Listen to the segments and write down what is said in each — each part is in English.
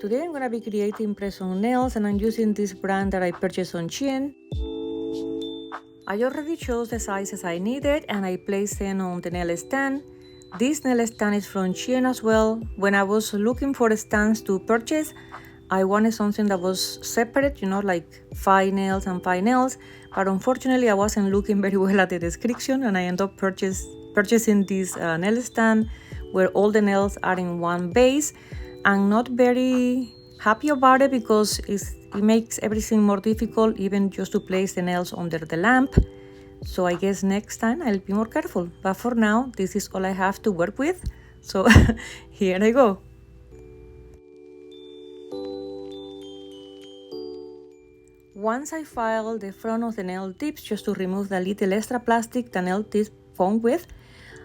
Today I'm gonna be creating press-on nails and I'm using this brand that I purchased on Shein. I already chose the sizes I needed and I placed them on the nail stand. This nail stand is from Shein as well. When I was looking for stands to purchase, I wanted something that was separate, like 5 nails and 5 nails, but unfortunately I wasn't looking very well at the description and I ended up purchasing this nail stand where all the nails are in one base. I'm not very happy about it because it makes everything more difficult, even just to place the nails under the lamp. So I guess next time I'll be more careful. But for now, this is all I have to work with. So here I go. Once I file the front of the nail tips just to remove the little extra plastic the nail tips come with,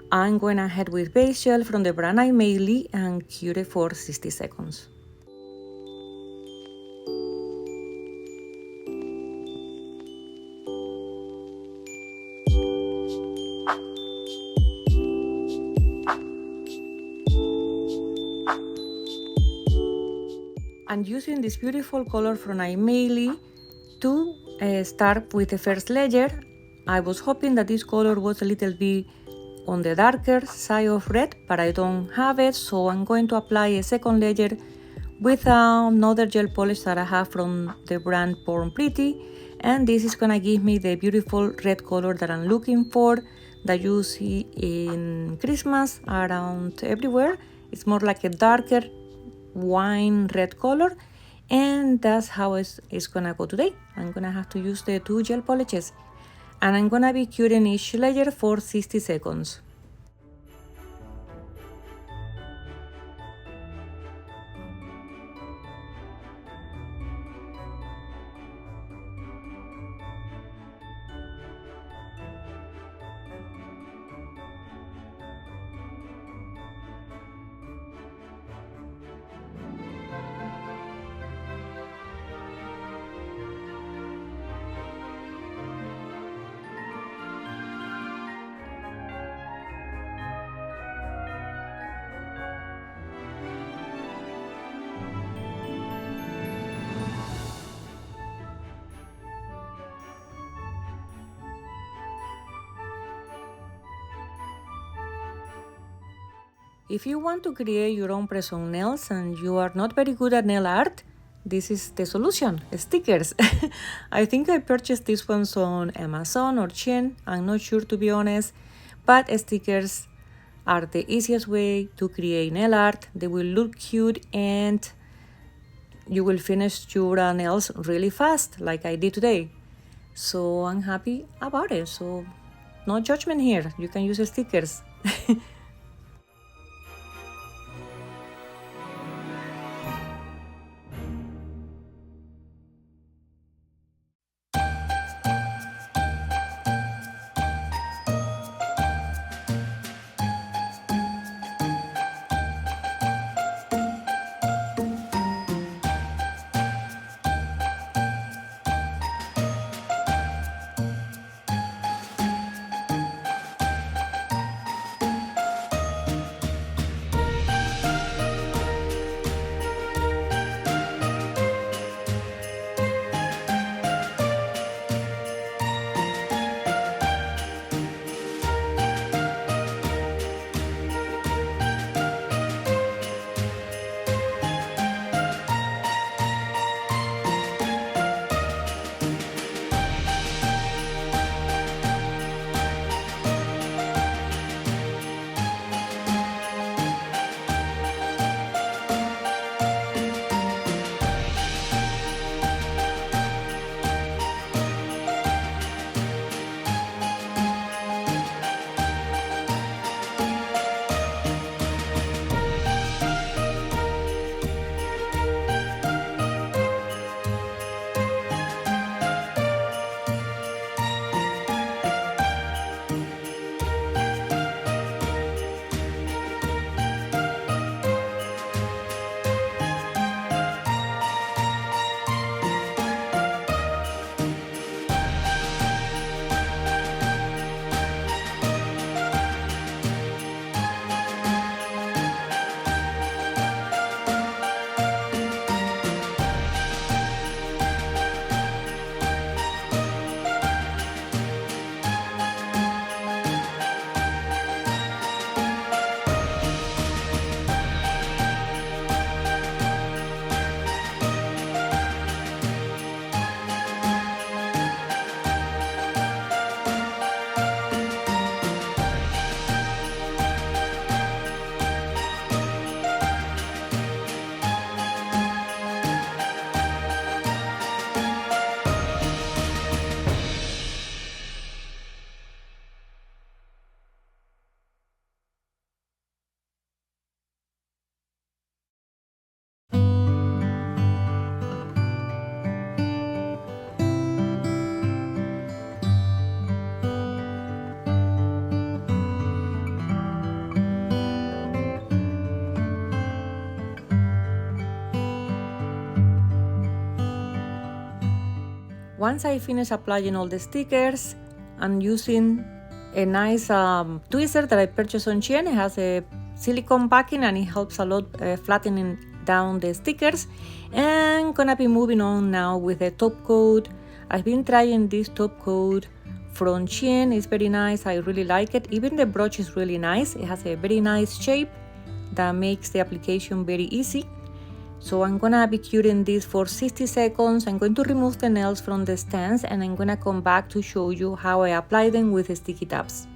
I'm going ahead with base gel from the brand Imayli and cure it for 60 seconds. I'm using this beautiful color from Imayli to start with the first layer. I was hoping that this color was a little bit on the darker side of red, but I don't have it, so I'm going to apply a second layer with another gel polish that I have from the brand Born Pretty, and this is gonna give me the beautiful red color that I'm looking for, that you see in Christmas around everywhere. It's more like a darker wine red color, and that's how it's gonna go today. I'm gonna have to use the 2 gel polishes and I'm gonna be curing each layer for 60 seconds. If you want to create your own press-on nails and you are not very good at nail art, this is the solution: stickers. I think I purchased these ones on Amazon or Shein, I'm not sure to be honest, but stickers are the easiest way to create nail art. They will look cute and you will finish your nails really fast, like I did today. So I'm happy about it. So no judgment here, you can use stickers. Once I finish applying all the stickers, I'm using a nice tweezer that I purchased on Shein. It has a silicone backing and it helps a lot flattening down the stickers. And gonna be moving on now with the top coat. I've been trying this top coat from Shein. It's very nice. I really like it. Even the brush is really nice. It has a very nice shape that makes the application very easy. So I'm gonna be curing this for 60 seconds. I'm going to remove the nails from the stands and I'm gonna come back to show you how I apply them with the sticky tabs.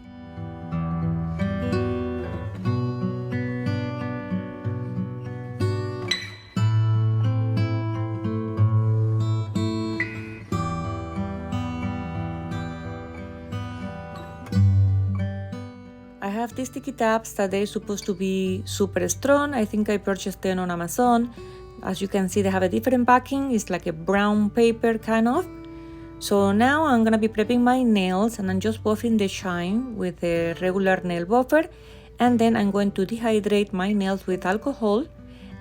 I have these sticky tabs that they're supposed to be super strong. I think I purchased them on Amazon. As you can see, they have a different backing. It's like a brown paper kind of. So now I'm gonna be prepping my nails and I'm just buffing the shine with a regular nail buffer. And then I'm going to dehydrate my nails with alcohol.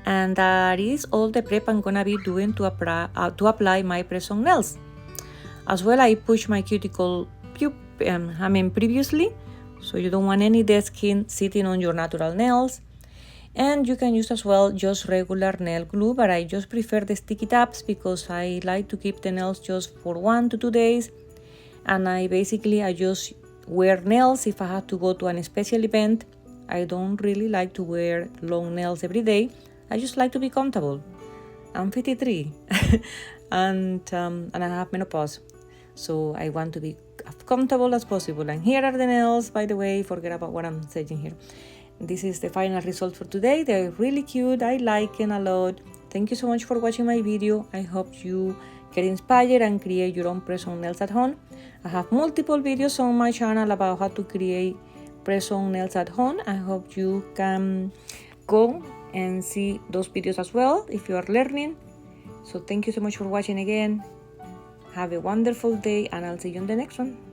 And that is all the prep I'm gonna be doing to apply my press-on nails. As well, I push my cuticle previously. So you don't want any dead skin sitting on your natural nails. And you can use as well just regular nail glue, but I just prefer the sticky tabs because I like to keep the nails just for 1 to 2 days. And I just wear nails if I have to go to a special event. I don't really like to wear long nails every day. I just like to be comfortable. I'm 53 and I have menopause. So I want to be as comfortable as possible. And here are the nails, by the way. Forget about what I'm saying here. This is the final result for today. They're really cute. I like them a lot. Thank you so much for watching my video. I hope you get inspired and create your own press-on nails at home. I have multiple videos on my channel about how to create press-on nails at home. I hope you can go and see those videos as well if you are learning. So thank you so much for watching again. Have a wonderful day and I'll see you in the next one.